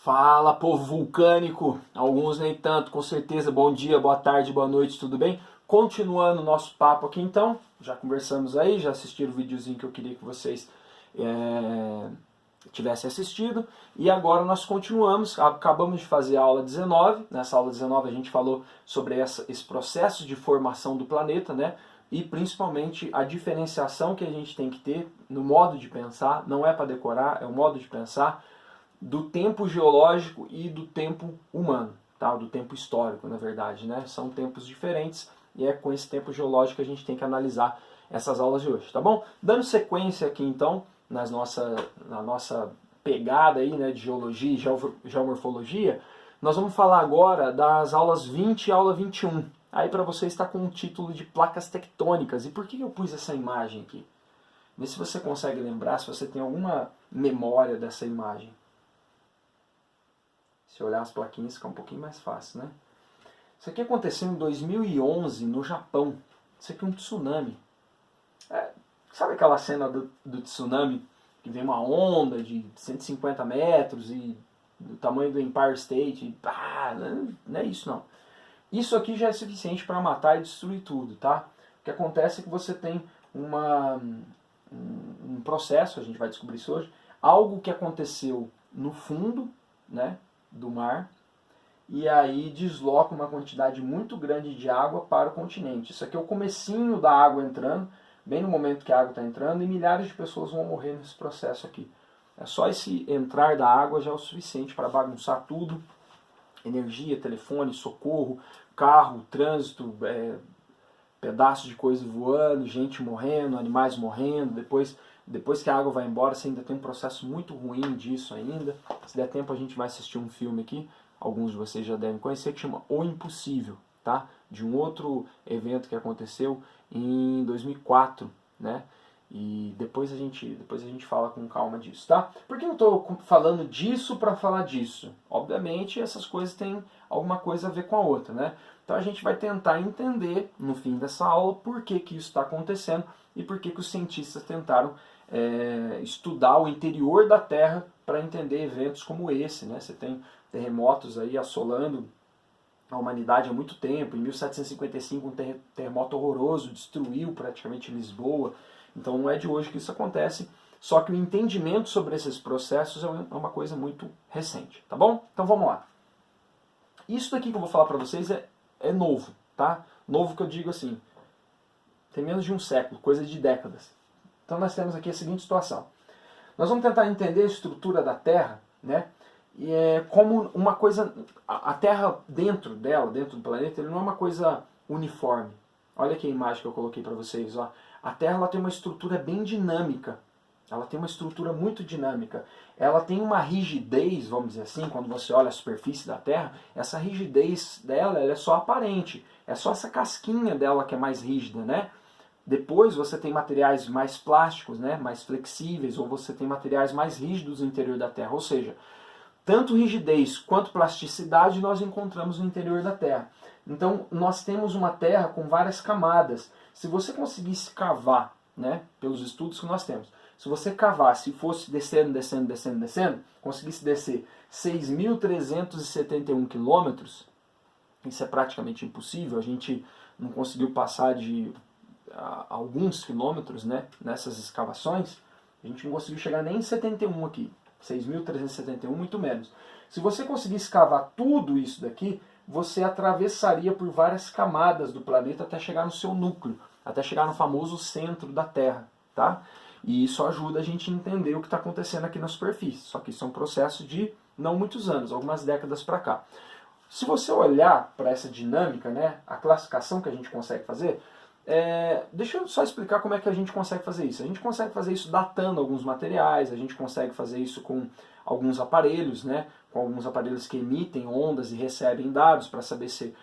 Fala, povo vulcânico, alguns nem tanto, com certeza. Bom dia, boa tarde, boa noite, tudo bem? Continuando o nosso papo aqui então, já conversamos aí, já assistiram o videozinho que eu queria que vocês tivessem assistido. E agora nós continuamos, acabamos de fazer a aula 19, nessa aula 19 a gente falou sobre esse processo de formação do planeta, né? E principalmente a diferenciação que a gente tem que ter no modo de pensar, não é para decorar, é o modo de pensar, do tempo geológico e do tempo humano, tá? Do tempo histórico, na verdade, né? São tempos diferentes e é com esse tempo geológico que a gente tem que analisar essas aulas de hoje, tá bom? Dando sequência aqui então na nossa pegada aí, né, de geologia e geomorfologia, nós vamos falar agora das aulas 20 e aula 21. Aí para você está com o título de placas tectônicas. E por que eu pus essa imagem aqui? Vê se você consegue lembrar, se você tem alguma memória dessa imagem. Se olhar as plaquinhas fica um pouquinho mais fácil, né? Isso aqui aconteceu em 2011 no Japão. Isso aqui é um tsunami. Sabe aquela cena do tsunami que vem uma onda de 150 metros e do tamanho do Empire State? E, não é isso não. Isso aqui já é suficiente para matar e destruir tudo, tá? O que acontece é que você tem um processo, a gente vai descobrir isso hoje, algo que aconteceu no fundo, né, do mar, e aí desloca uma quantidade muito grande de água para o continente. Isso aqui é o comecinho da água entrando, bem no momento que a água está entrando, e milhares de pessoas vão morrer nesse processo aqui. É só esse entrar da água já é o suficiente para bagunçar tudo, energia, telefone, socorro, carro, trânsito, pedaços de coisa voando, gente morrendo, animais morrendo. Depois que a água vai embora, você ainda tem um processo muito ruim disso ainda. Se der tempo, a gente vai assistir um filme aqui, alguns de vocês já devem conhecer, que chama O Impossível, tá? De um outro evento que aconteceu em 2004, né? E depois a gente fala com calma disso, tá? Por que eu estou falando disso para falar disso? Obviamente essas coisas têm alguma coisa a ver com a outra, né? Então a gente vai tentar entender no fim dessa aula por que isso está acontecendo e por que os cientistas tentaram estudar o interior da Terra para entender eventos como esse, né? Você tem terremotos aí assolando a humanidade há muito tempo. Em 1755 um terremoto horroroso destruiu praticamente Lisboa. Então não é de hoje que isso acontece, só que o entendimento sobre esses processos é uma coisa muito recente, tá bom? Então vamos lá. Isso daqui que eu vou falar para vocês é novo, tá? Novo que eu digo assim, tem menos de um século, coisa de décadas. Então nós temos aqui a seguinte situação. Nós vamos tentar entender a estrutura da Terra, né? E como uma coisa, a Terra dentro dela, dentro do planeta, ele não é uma coisa uniforme. Olha aqui a imagem que eu coloquei para vocês, ó. A Terra ela tem uma estrutura bem dinâmica. Ela tem uma estrutura muito dinâmica. Ela tem uma rigidez, vamos dizer assim, quando você olha a superfície da Terra, essa rigidez dela ela é só aparente. É só essa casquinha dela que é mais rígida, né? Depois você tem materiais mais plásticos, né? Mais flexíveis, ou você tem materiais mais rígidos no interior da Terra. Ou seja, tanto rigidez quanto plasticidade nós encontramos no interior da Terra. Então nós temos uma Terra com várias camadas. Se você conseguisse cavar, né, pelos estudos que nós temos, se você cavasse e fosse descendo, conseguisse descer 6.371 quilômetros, isso é praticamente impossível, a gente não conseguiu passar de alguns quilômetros, né, nessas escavações, a gente não conseguiu chegar nem em 71 aqui, 6.371 muito menos. Se você conseguisse cavar tudo isso daqui, você atravessaria por várias camadas do planeta até chegar no seu núcleo, até chegar no famoso centro da Terra, tá? E isso ajuda a gente a entender o que está acontecendo aqui na superfície. Só que isso é um processo de não muitos anos, algumas décadas para cá. Se você olhar para essa dinâmica, né, a classificação que a gente consegue fazer, deixa eu só explicar como é que a gente consegue fazer isso. A gente consegue fazer isso datando alguns materiais, a gente consegue fazer isso com alguns aparelhos, né, com alguns aparelhos que emitem ondas e recebem dados para saber se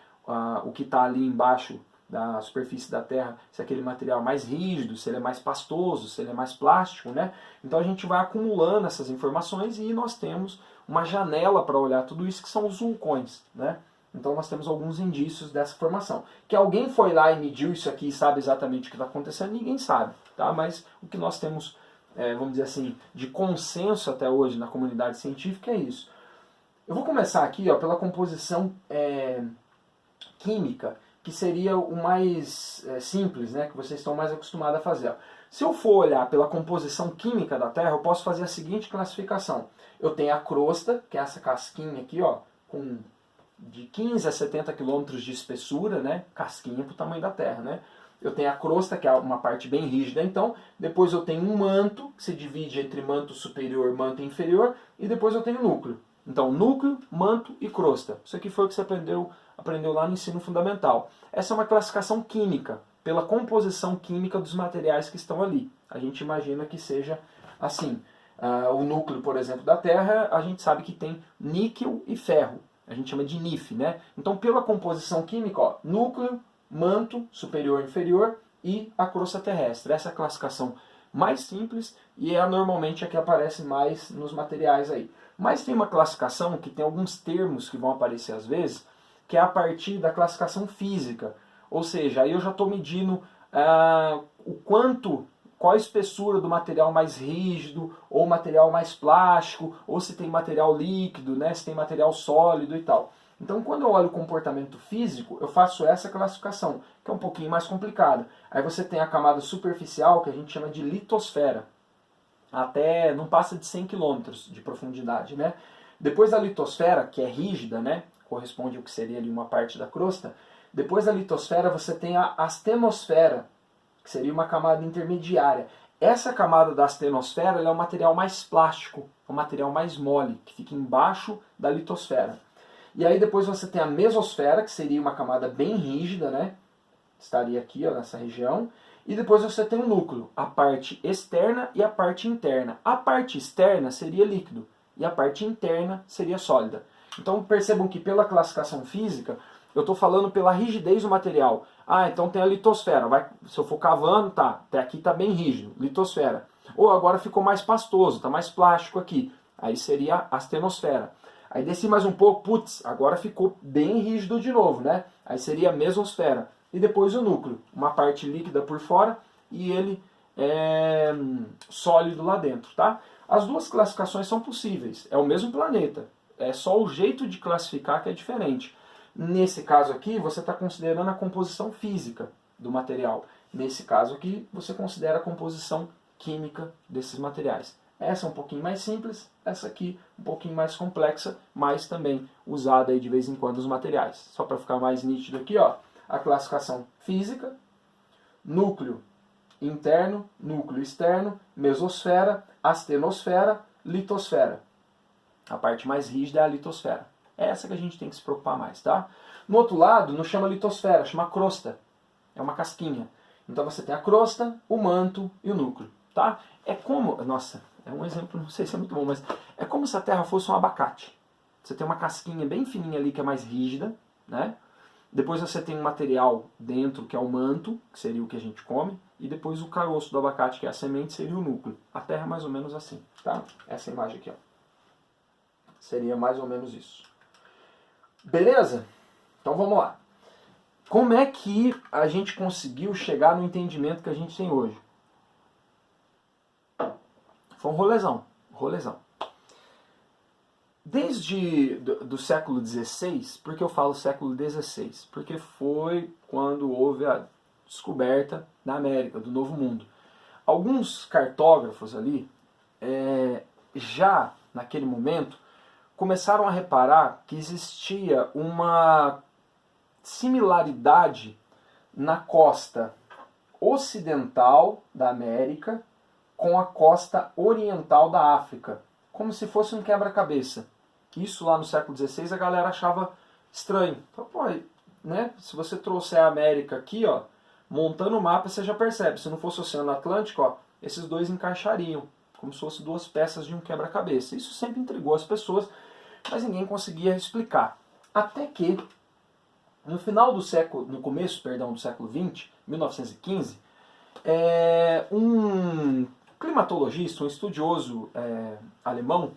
o que está ali embaixo da superfície da Terra, se aquele material é mais rígido, se ele é mais pastoso, se ele é mais plástico, né? Então a gente vai acumulando essas informações e nós temos uma janela para olhar tudo isso, que são os vulcões, né? Então nós temos alguns indícios dessa formação. Que alguém foi lá e mediu isso aqui e sabe exatamente o que está acontecendo, ninguém sabe, tá? Mas o que nós temos, vamos dizer assim, de consenso até hoje na comunidade científica é isso. Eu vou começar aqui ó, pela composição química, que seria o mais simples, né, que vocês estão mais acostumados a fazer. Ó. Se eu for olhar pela composição química da Terra, eu posso fazer a seguinte classificação. Eu tenho a crosta, que é essa casquinha aqui, ó, com de 15 a 70 quilômetros de espessura, né, casquinha para o tamanho da Terra, né. Eu tenho a crosta, que é uma parte bem rígida, então. Depois eu tenho um manto, que se divide entre manto superior e manto inferior. E depois eu tenho o núcleo. Então, núcleo, manto e crosta. Isso aqui foi o que você aprendeu lá no ensino fundamental. Essa é uma classificação química, pela composição química dos materiais que estão ali. A gente imagina que seja assim. O núcleo, por exemplo, da Terra, a gente sabe que tem níquel e ferro. A gente chama de NiF, né? Então, pela composição química, ó, núcleo, manto superior e inferior e a crosta terrestre. Essa é a classificação mais simples e é normalmente a que aparece mais nos materiais aí. Mas tem uma classificação que tem alguns termos que vão aparecer às vezes, que é a partir da classificação física. Ou seja, aí eu já estou medindo qual a espessura do material mais rígido, ou material mais plástico, ou se tem material líquido, né, se tem material sólido e tal. Então, quando eu olho o comportamento físico, eu faço essa classificação, que é um pouquinho mais complicada. Aí você tem a camada superficial, que a gente chama de litosfera. Até não passa de 100 km de profundidade, né? Depois da litosfera, que é rígida, né, corresponde ao que seria ali uma parte da crosta, depois da litosfera você tem a astenosfera, que seria uma camada intermediária. Essa camada da astenosfera é o material mais plástico, o material mais mole, que fica embaixo da litosfera. E aí depois você tem a mesosfera, que seria uma camada bem rígida, né? Estaria aqui, ó, nessa região. E depois você tem o núcleo, a parte externa e a parte interna. A parte externa seria líquido e a parte interna seria sólida. Então percebam que pela classificação física, eu estou falando pela rigidez do material. Então tem a litosfera. Se eu for cavando, tá, até aqui está bem rígido, litosfera. Ou agora ficou mais pastoso, está mais plástico aqui. Aí seria a astenosfera. Aí desci mais um pouco, putz, agora ficou bem rígido de novo, né? Aí seria a mesosfera. E depois o núcleo, uma parte líquida por fora e ele sólido lá dentro, tá? As duas classificações são possíveis, é o mesmo planeta, é só o jeito de classificar que é diferente. Nesse caso aqui, você está considerando a composição física do material. Nesse caso aqui, você considera a composição química desses materiais. Essa é um pouquinho mais simples, essa aqui um pouquinho mais complexa, mas também usada aí de vez em quando nos materiais. Só para ficar mais nítido aqui, ó, a classificação física, núcleo interno, núcleo externo, mesosfera, astenosfera, litosfera. A parte mais rígida é a litosfera. É essa que a gente tem que se preocupar mais, tá? No outro lado, não chama litosfera, chama crosta. É uma casquinha. Então você tem a crosta, o manto e o núcleo, tá? É como... Nossa, é um exemplo, não sei se é muito bom, mas é como se a Terra fosse um abacate. Você tem uma casquinha bem fininha ali que é mais rígida, né? Depois você tem um material dentro que é o manto, que seria o que a gente come, e depois o caroço do abacate, que é a semente, seria o núcleo. A Terra é mais ou menos assim, tá? Essa imagem aqui, ó. Seria mais ou menos isso. Beleza? Então vamos lá. Como é que a gente conseguiu chegar no entendimento que a gente tem hoje? Foi um rolezão. Desde do século XVI, por que eu falo século XVI? Porque foi quando houve a descoberta da América, do Novo Mundo. Alguns cartógrafos ali, já naquele momento, começaram a reparar que existia uma similaridade na costa ocidental da América com a costa oriental da África, como se fosse um quebra-cabeça. Isso lá no século XVI a galera achava estranho. Então, pô, né? Se você trouxer a América aqui, ó, montando o mapa, você já percebe. Se não fosse o Oceano Atlântico, ó, esses dois encaixariam, como se fossem duas peças de um quebra-cabeça. Isso sempre intrigou as pessoas, mas ninguém conseguia explicar. Até que, no começo do século XX, 1915, um climatologista, um estudioso alemão,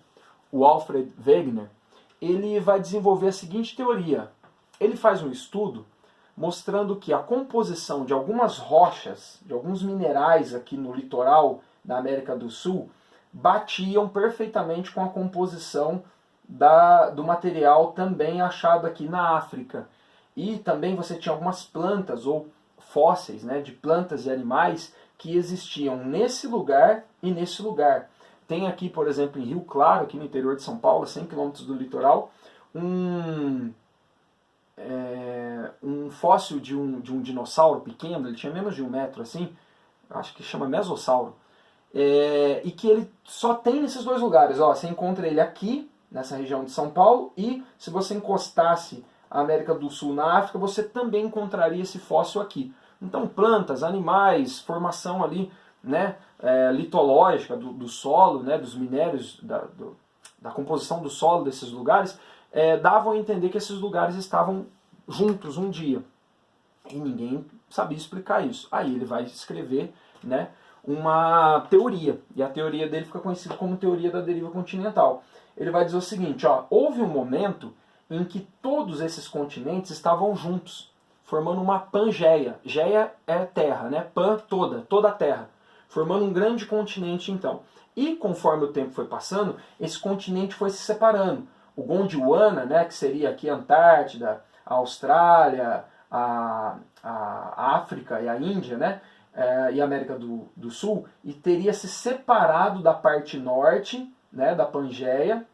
o Alfred Wegener, ele vai desenvolver a seguinte teoria. Ele faz um estudo mostrando que a composição de algumas rochas, de alguns minerais aqui no litoral da América do Sul, batiam perfeitamente com a composição do material também achado aqui na África. E também você tinha algumas plantas ou fósseis, né, de plantas e animais que existiam nesse lugar e nesse lugar. Tem aqui, por exemplo, em Rio Claro, aqui no interior de São Paulo, 100 km do litoral, um fóssil de um dinossauro pequeno, ele tinha menos de 1 metro, assim, acho que chama mesossauro, e que ele só tem nesses dois lugares. Ó, você encontra ele aqui, nessa região de São Paulo, e se você encostasse a América do Sul na África, você também encontraria esse fóssil aqui. Então, plantas, animais, formação ali, né, litológica do solo, né, dos minérios, da composição do solo desses lugares, davam a entender que esses lugares estavam juntos um dia. E ninguém sabia explicar isso. Aí ele vai escrever, né, uma teoria, e a teoria dele fica conhecida como teoria da deriva continental. Ele vai dizer o seguinte, ó, houve um momento em que todos esses continentes estavam juntos, formando uma Pangeia. Geia é terra, né? Pan, toda a terra. Formando um grande continente, então. E conforme o tempo foi passando, esse continente foi se separando. O Gondwana, né, que seria aqui a Antártida, a Austrália, a África e a Índia, né, e a América do Sul, e teria se separado da parte norte, né, da Pangeia,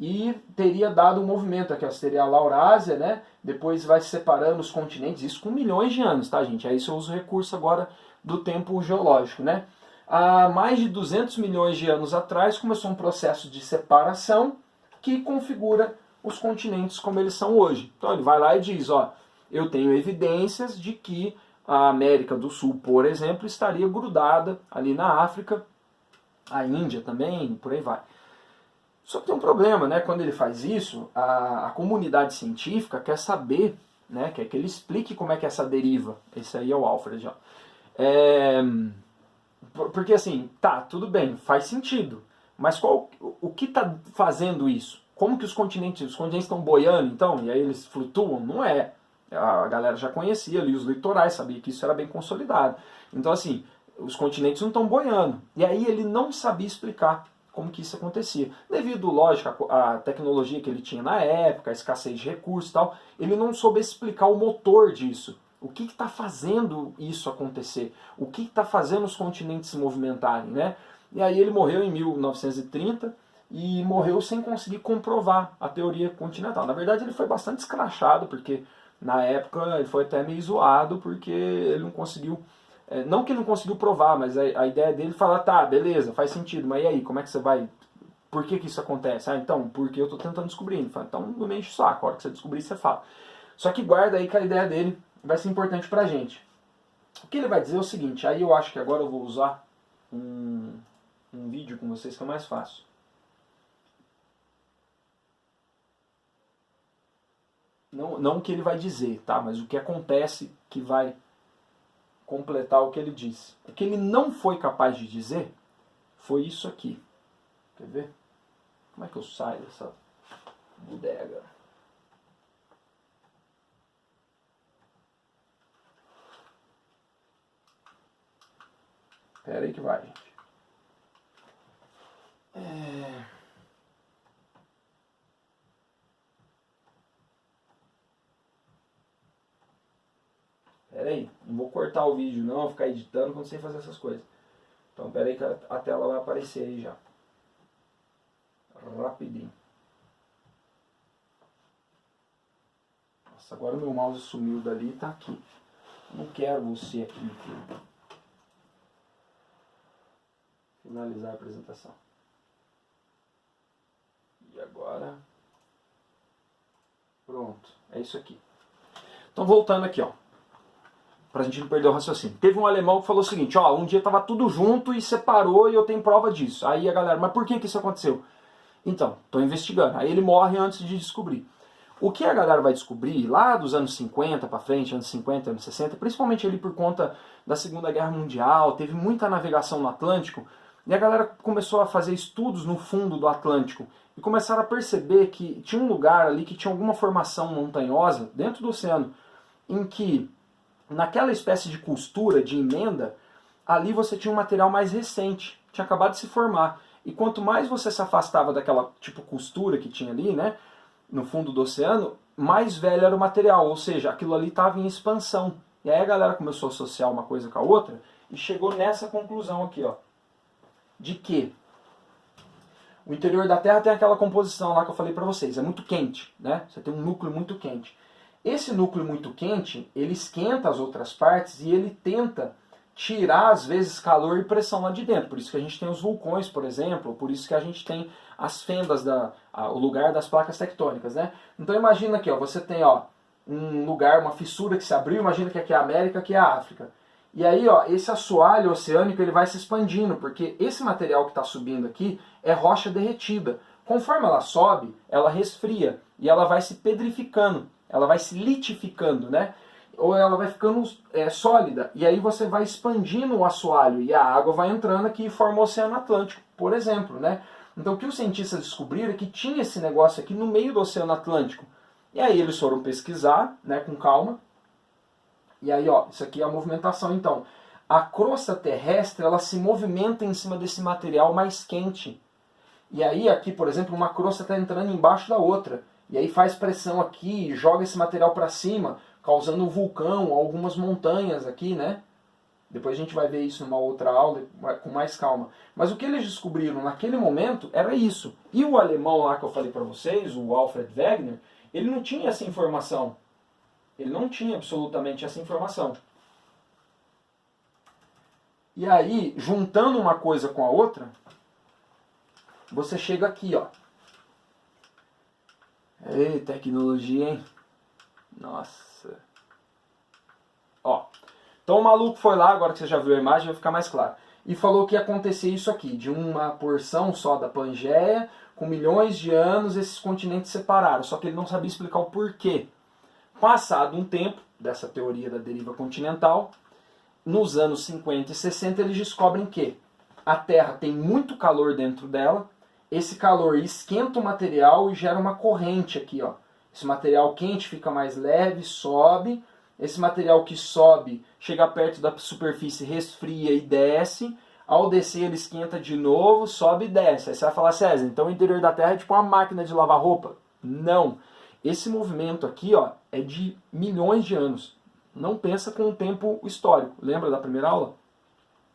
e teria dado um movimento aqui, ó, seria a Laurásia, né, depois vai se separando os continentes, isso com milhões de anos, tá, gente? Aí isso eu uso o recurso agora do tempo geológico, né? Há mais de 200 milhões de anos atrás começou um processo de separação que configura os continentes como eles são hoje. Então ele vai lá e diz, ó, eu tenho evidências de que a América do Sul, por exemplo, estaria grudada ali na África, a Índia também, por aí vai. Só que tem um problema, né? Quando ele faz isso, a comunidade científica quer saber, né? Quer que ele explique como é que é essa deriva. Esse aí é o Alfred, ó. Porque assim, tá, tudo bem, faz sentido. Mas o que está fazendo isso? Como que os continentes estão boiando, então? E aí eles flutuam? Não é. A galera já conhecia ali os litorais, sabia que isso era bem consolidado. Então assim, os continentes não estão boiando. E aí ele não sabia explicar como que isso acontecia. Devido, lógico, à tecnologia que ele tinha na época, a escassez de recursos e tal, ele não soube explicar o motor disso. O que está fazendo isso acontecer? O que está fazendo os continentes se movimentarem, né? E aí ele morreu em 1930 e morreu sem conseguir comprovar a teoria continental. Na verdade ele foi bastante escrachado, porque na época ele foi até meio zoado, porque ele não conseguiu... Não que ele não conseguiu provar, mas a ideia dele fala, tá, beleza, faz sentido, mas e aí, como é que você vai... Por que isso acontece? Ah, então, porque eu estou tentando descobrir. Ele fala, então não me enche o saco, a hora que você descobrir, você fala. Só que guarda aí que a ideia dele vai ser importante pra gente. O que ele vai dizer é o seguinte, aí eu acho que agora eu vou usar um vídeo com vocês que é mais fácil. Não o que ele vai dizer, tá? Mas o que acontece que vai completar o que ele disse. O que ele não foi capaz de dizer foi isso aqui. Quer ver? Como é que eu saio dessa bodega? Espera aí que vai, gente. Pera aí, não vou cortar o vídeo não, vou ficar editando quando sei fazer essas coisas. Então pera aí que a tela vai aparecer aí já. Rapidinho. Nossa, agora o meu mouse sumiu dali e tá aqui. Não quero você aqui, filho. Finalizar a apresentação. E agora... Pronto, é isso aqui. Então voltando aqui, ó. Pra gente não perder o raciocínio. Teve um alemão que falou o seguinte, ó, um dia tava tudo junto e separou e eu tenho prova disso. Aí a galera, mas por que isso aconteceu? Então, tô investigando. Aí ele morre antes de descobrir. O que a galera vai descobrir lá dos anos 50 para frente, anos 50, anos 60, principalmente ali por conta da Segunda Guerra Mundial, teve muita navegação no Atlântico, e a galera começou a fazer estudos no fundo do Atlântico e começaram a perceber que tinha um lugar ali que tinha alguma formação montanhosa dentro do oceano, em que naquela espécie de costura, de emenda, ali você tinha um material mais recente, tinha acabado de se formar. E quanto mais você se afastava daquela tipo costura que tinha ali, né, no fundo do oceano, mais velho era o material, ou seja, aquilo ali estava em expansão. E aí a galera começou a associar uma coisa com a outra e chegou nessa conclusão aqui, ó, de que o interior da Terra tem aquela composição lá que eu falei para vocês, é muito quente, né? Você tem um núcleo muito quente. Esse núcleo muito quente, ele esquenta as outras partes e ele tenta tirar, às vezes, calor e pressão lá de dentro. Por isso que a gente tem os vulcões, por exemplo, por isso que a gente tem as fendas, o lugar das placas tectônicas, né? Então imagina aqui, ó, você tem ó, um lugar, uma fissura que se abriu, imagina que aqui é a América, aqui é a África. E aí, ó, esse assoalho oceânico ele vai se expandindo, porque esse material que está subindo aqui é rocha derretida. Conforme ela sobe, ela resfria e ela vai se pedrificando, ela vai se litificando, né? Ou ela vai ficando sólida. E aí você vai expandindo o assoalho e a água vai entrando aqui e forma o Oceano Atlântico, por exemplo, né? Então o que os cientistas descobriram é que tinha esse negócio aqui no meio do Oceano Atlântico. E aí eles foram pesquisar, né, com calma. E aí, ó, isso aqui é a movimentação, então. A crosta terrestre, ela se movimenta em cima desse material mais quente. E aí, aqui, por exemplo, uma crosta está entrando embaixo da outra. E aí faz pressão aqui, joga esse material para cima, causando um vulcão, algumas montanhas aqui, né? Depois a gente vai ver isso numa outra aula, com mais calma. Mas o que eles descobriram naquele momento era isso. E o alemão lá que eu falei para vocês, o Alfred Wegener, ele não tinha essa informação. Ele não tinha absolutamente essa informação. E aí, juntando uma coisa com a outra, você chega aqui, ó. Ei, tecnologia, hein? Nossa. Ó. Então o maluco foi lá, agora que você já viu a imagem, vai ficar mais claro. E falou que ia acontecer isso aqui, de uma porção só da Pangeia, com milhões de anos, esses continentes separaram. Só que ele não sabia explicar o porquê. Passado um tempo dessa teoria da deriva continental, nos anos 50 e 60 eles descobrem que a Terra tem muito calor dentro dela, esse calor esquenta o material e gera uma corrente aqui, ó. Esse material quente fica mais leve, sobe, esse material que sobe chega perto da superfície, resfria e desce, ao descer ele esquenta de novo, sobe e desce. Aí você vai falar, César, então o interior da Terra é tipo uma máquina de lavar roupa? Não. Esse movimento aqui, ó, é de milhões de anos. Não pensa com o tempo histórico. Lembra da primeira aula?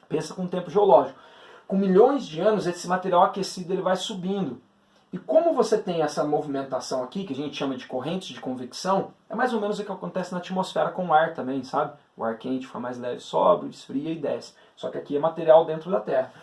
Pensa com o tempo geológico. Com milhões de anos, esse material aquecido ele vai subindo. E como você tem essa movimentação aqui, que a gente chama de correntes de convecção, é mais ou menos o que acontece na atmosfera com o ar também, sabe? O ar quente fica mais leve, sobe, esfria e desce. Só que aqui é material dentro da Terra.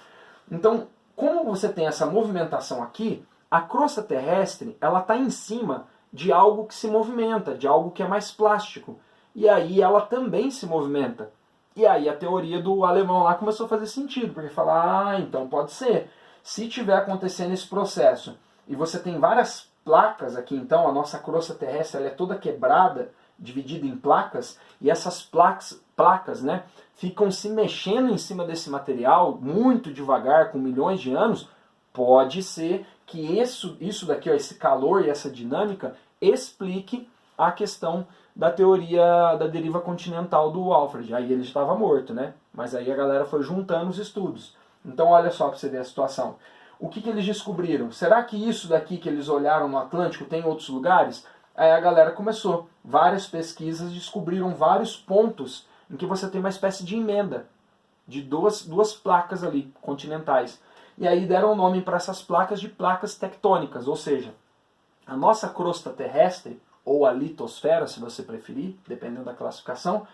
Então, como você tem essa movimentação aqui, a crosta terrestre ela está em cima de algo que se movimenta, de algo que é mais plástico. E aí ela também se movimenta. E aí a teoria do alemão lá começou a fazer sentido, porque fala, então pode ser. Se tiver acontecendo esse processo, e você tem várias placas aqui, então a nossa crosta terrestre ela é toda quebrada, dividida em placas, e essas placas, né, ficam se mexendo em cima desse material, muito devagar, com milhões de anos, pode ser que isso daqui, ó, esse calor e essa dinâmica, explique a questão da teoria da deriva continental do Alfred. Aí ele estava morto, né? Mas aí a galera foi juntando os estudos. Então olha só para você ver a situação. O que eles descobriram? Será que isso daqui que eles olharam no Atlântico tem em outros lugares? Aí a galera começou. Várias pesquisas descobriram vários pontos em que você tem uma espécie de emenda de duas placas ali, continentais. E aí deram o nome para essas placas de placas tectônicas, ou seja, a nossa crosta terrestre, ou a litosfera, se você preferir, dependendo da classificação,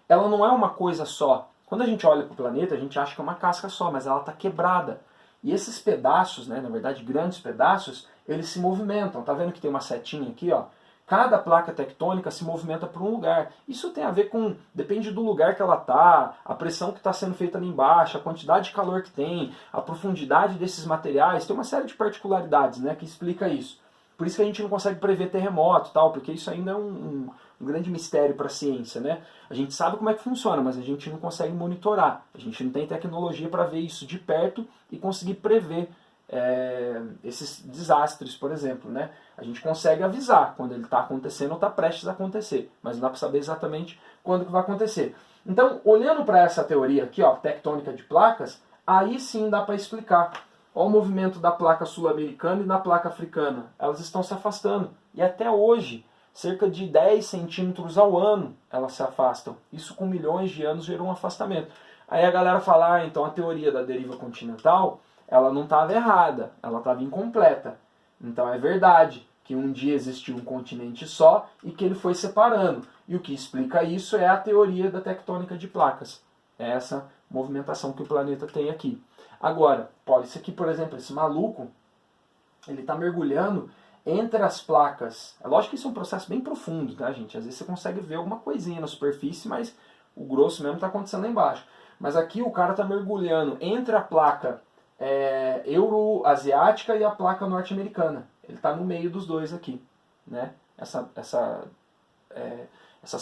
ela não é uma coisa só. Quando a gente olha para o planeta, a gente acha que é uma casca só, mas ela está quebrada. E esses pedaços, né, na verdade grandes pedaços, eles se movimentam. Tá vendo que tem uma setinha aqui, ó? Cada placa tectônica se movimenta para um lugar. Isso tem a ver com, depende do lugar que ela está, a pressão que está sendo feita ali embaixo, a quantidade de calor que tem, a profundidade desses materiais, tem uma série de particularidades, né, que explica isso. Por isso que a gente não consegue prever terremoto e tal, porque isso ainda é um grande mistério para a ciência, né? A gente sabe como é que funciona, mas a gente não consegue monitorar. A gente não tem tecnologia para ver isso de perto e conseguir prever esses desastres, por exemplo, né? A gente consegue avisar quando ele está acontecendo ou está prestes a acontecer, mas não dá para saber exatamente quando que vai acontecer. Então, olhando para essa teoria aqui, ó, tectônica de placas, aí sim dá para explicar. Olha o movimento da placa sul-americana e da placa africana. Elas estão se afastando. E até hoje, cerca de 10 centímetros ao ano, elas se afastam. Isso com milhões de anos gerou um afastamento. Aí a galera fala, então a teoria da deriva continental, ela não estava errada, ela estava incompleta. Então é verdade que um dia existiu um continente só e que ele foi separando. E o que explica isso é a teoria da tectônica de placas. É essa movimentação que o planeta tem aqui. Agora, esse aqui, por exemplo, esse maluco, ele está mergulhando entre as placas. É lógico que isso é um processo bem profundo, tá, gente? Às vezes você consegue ver alguma coisinha na superfície, mas o grosso mesmo está acontecendo lá embaixo. Mas aqui o cara está mergulhando entre a placa euroasiática e a placa norte-americana. Ele está no meio dos dois aqui, né? Essas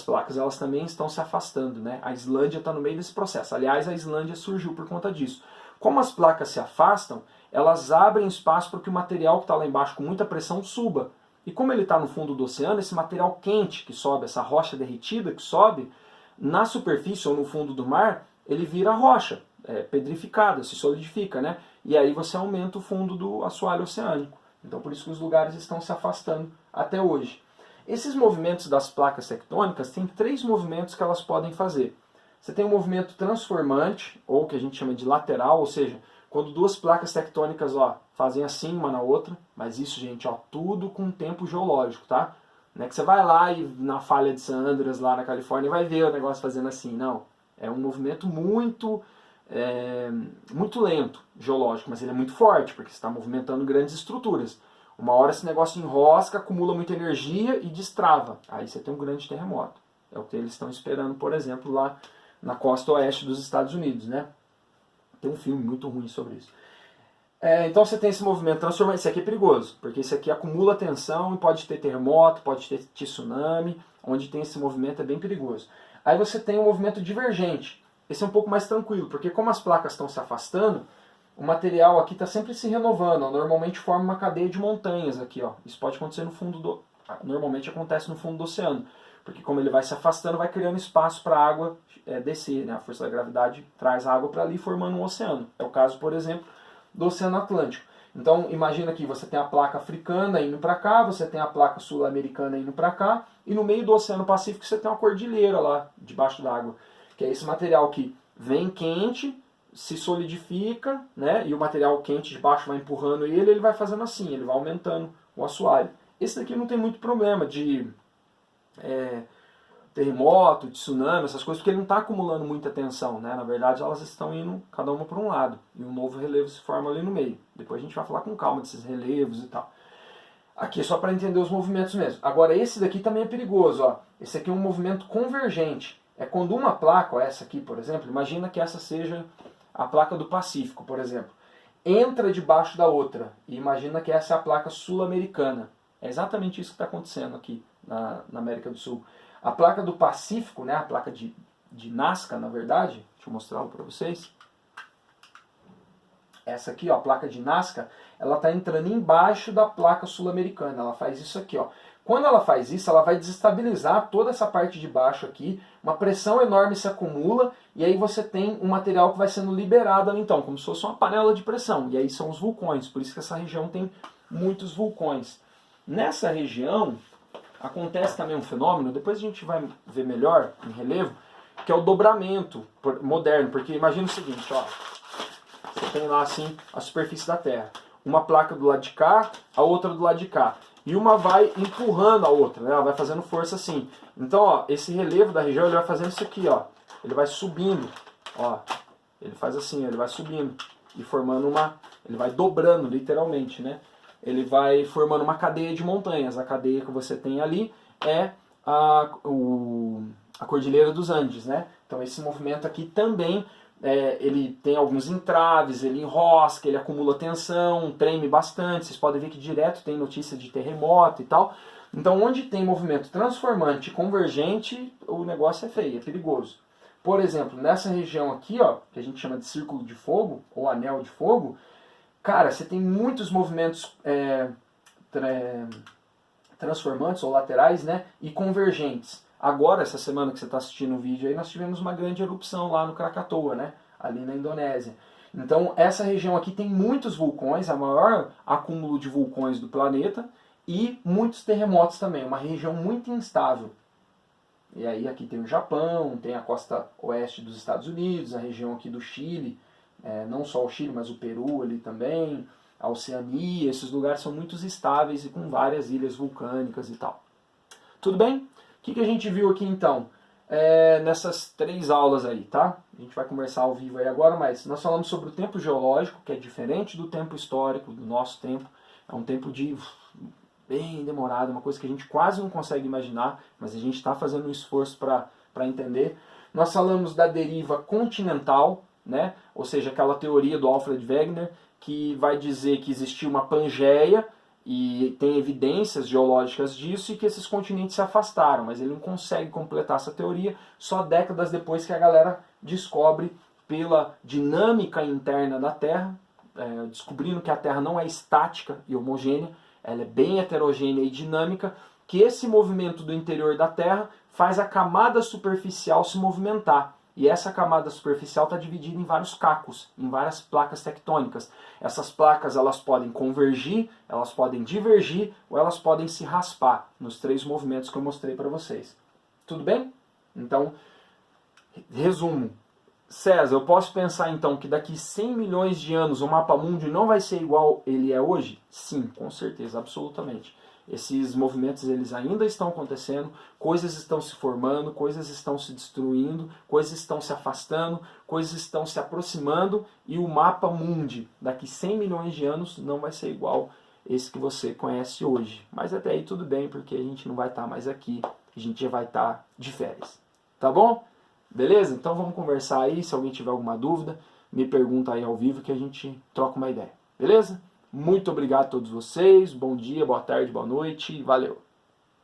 placas, elas também estão se afastando, né? A Islândia está no meio desse processo. Aliás, a Islândia surgiu por conta disso. Como as placas se afastam, elas abrem espaço para que o material que está lá embaixo com muita pressão suba. E como ele está no fundo do oceano, esse material quente que sobe, essa rocha derretida que sobe, na superfície ou no fundo do mar, ele vira rocha, pedrificada, se solidifica, né? E aí você aumenta o fundo do assoalho oceânico. Então por isso que os lugares estão se afastando até hoje. Esses movimentos das placas tectônicas, tem 3 movimentos que elas podem fazer. Você tem um movimento transformante, ou que a gente chama de lateral, ou seja, quando 2 placas tectônicas fazem assim uma na outra, mas isso, gente, tudo com tempo geológico, tá? Não é que você vai lá e na falha de San Andreas, lá na Califórnia, vai ver o negócio fazendo assim, não. É um movimento muito lento, geológico, mas ele é muito forte, porque você está movimentando grandes estruturas. Uma hora esse negócio enrosca, acumula muita energia e destrava. Aí você tem um grande terremoto. É o que eles estão esperando, por exemplo, lá na costa oeste dos Estados Unidos, né? Tem um filme muito ruim sobre isso. Então você tem esse movimento transformante. Esse aqui é perigoso, porque esse aqui acumula tensão e pode ter terremoto, pode ter tsunami. Onde tem esse movimento é bem perigoso. Aí você tem um movimento divergente. Esse é um pouco mais tranquilo, porque como as placas estão se afastando, o material aqui está sempre se renovando. Normalmente forma uma cadeia de montanhas aqui. Isso pode acontecer no fundo do... Normalmente acontece no fundo do oceano. Porque como ele vai se afastando, vai criando espaço para a água descer, né? A força da gravidade traz a água para ali, formando um oceano. É o caso, por exemplo, do Oceano Atlântico. Então, imagina que você tem a placa africana indo para cá, você tem a placa sul-americana indo para cá, e no meio do Oceano Pacífico você tem uma cordilheira lá, debaixo d'água. Que é esse material que vem quente, se solidifica, né? E o material quente de baixo vai empurrando ele vai fazendo assim, ele vai aumentando o assoalho. Esse daqui não tem muito problema de... terremoto, tsunami, essas coisas, porque ele não está acumulando muita tensão, né? Na verdade, elas estão indo cada uma para um lado, e um novo relevo se forma ali no meio. Depois a gente vai falar com calma desses relevos e tal. Aqui é só para entender os movimentos mesmo. Agora, esse daqui também é perigoso, Esse aqui é um movimento convergente. É quando uma placa, essa aqui, por exemplo, imagina que essa seja a placa do Pacífico, por exemplo, entra debaixo da outra, e imagina que essa é a placa sul-americana. É exatamente isso que está acontecendo aqui na América do Sul. A placa do Pacífico, né, a placa de Nazca, na verdade, deixa eu mostrar para vocês. Essa aqui, a placa de Nazca, ela está entrando embaixo da placa sul-americana. Ela faz isso aqui, Quando ela faz isso, ela vai desestabilizar toda essa parte de baixo aqui, uma pressão enorme se acumula, e aí você tem um material que vai sendo liberado ali, então, como se fosse uma panela de pressão. E aí são os vulcões, por isso que essa região tem muitos vulcões. Nessa região acontece também um fenômeno, depois a gente vai ver melhor em relevo, que é o dobramento moderno, porque imagina o seguinte, você tem lá assim a superfície da Terra, uma placa do lado de cá, a outra do lado de cá, e uma vai empurrando a outra, né? Ela vai fazendo força assim. Então, esse relevo da região, ele vai fazendo isso aqui, ele vai subindo, ele faz assim, ele vai subindo e formando ele vai dobrando literalmente, né? Ele vai formando uma cadeia de montanhas. A cadeia que você tem ali é a Cordilheira dos Andes, né? Então esse movimento aqui também, ele tem alguns entraves, ele enrosca, ele acumula tensão, treme bastante. Vocês podem ver que direto tem notícia de terremoto e tal. Então onde tem movimento transformante e convergente, o negócio é feio, é perigoso. Por exemplo, nessa região aqui, que a gente chama de círculo de fogo, ou anel de fogo, cara, você tem muitos movimentos transformantes ou laterais, né, e convergentes. Agora, essa semana que você está assistindo o vídeo aí, nós tivemos uma grande erupção lá no Krakatoa, né, ali na Indonésia. Então essa região aqui tem muitos vulcões, a maior acúmulo de vulcões do planeta, e muitos terremotos também, uma região muito instável. E aí aqui tem o Japão, tem a costa oeste dos Estados Unidos, a região aqui do Chile, não só o Chile, mas o Peru ali também, a Oceania, esses lugares são muito estáveis e com várias ilhas vulcânicas e tal. Tudo bem? O que a gente viu aqui então? Nessas 3 aulas aí, tá? A gente vai conversar ao vivo aí agora, mas nós falamos sobre o tempo geológico, que é diferente do tempo histórico, do nosso tempo. É um tempo bem demorado, uma coisa que a gente quase não consegue imaginar, mas a gente está fazendo um esforço para entender. Nós falamos da deriva continental, né? Ou seja, aquela teoria do Alfred Wegener, que vai dizer que existiu uma Pangeia, e tem evidências geológicas disso, e que esses continentes se afastaram, mas ele não consegue completar essa teoria só décadas depois que a galera descobre pela dinâmica interna da Terra, descobrindo que a Terra não é estática e homogênea, ela é bem heterogênea e dinâmica, que esse movimento do interior da Terra faz a camada superficial se movimentar. E essa camada superficial está dividida em vários cacos, em várias placas tectônicas. Essas placas elas podem convergir, elas podem divergir ou elas podem se raspar nos 3 movimentos que eu mostrei para vocês. Tudo bem? Então, resumo. César, eu posso pensar então que daqui 100 milhões de anos o mapa mundi não vai ser igual ele é hoje? Sim, com certeza, absolutamente. Esses movimentos eles ainda estão acontecendo, coisas estão se formando, coisas estão se destruindo, coisas estão se afastando, coisas estão se aproximando, e o mapa mundi daqui 100 milhões de anos não vai ser igual esse que você conhece hoje. Mas até aí tudo bem, porque a gente não vai estar mais aqui, a gente já vai estar de férias. Tá bom? Beleza? Então vamos conversar aí, se alguém tiver alguma dúvida, me pergunta aí ao vivo que a gente troca uma ideia. Beleza? Muito obrigado a todos vocês, bom dia, boa tarde, boa noite, valeu!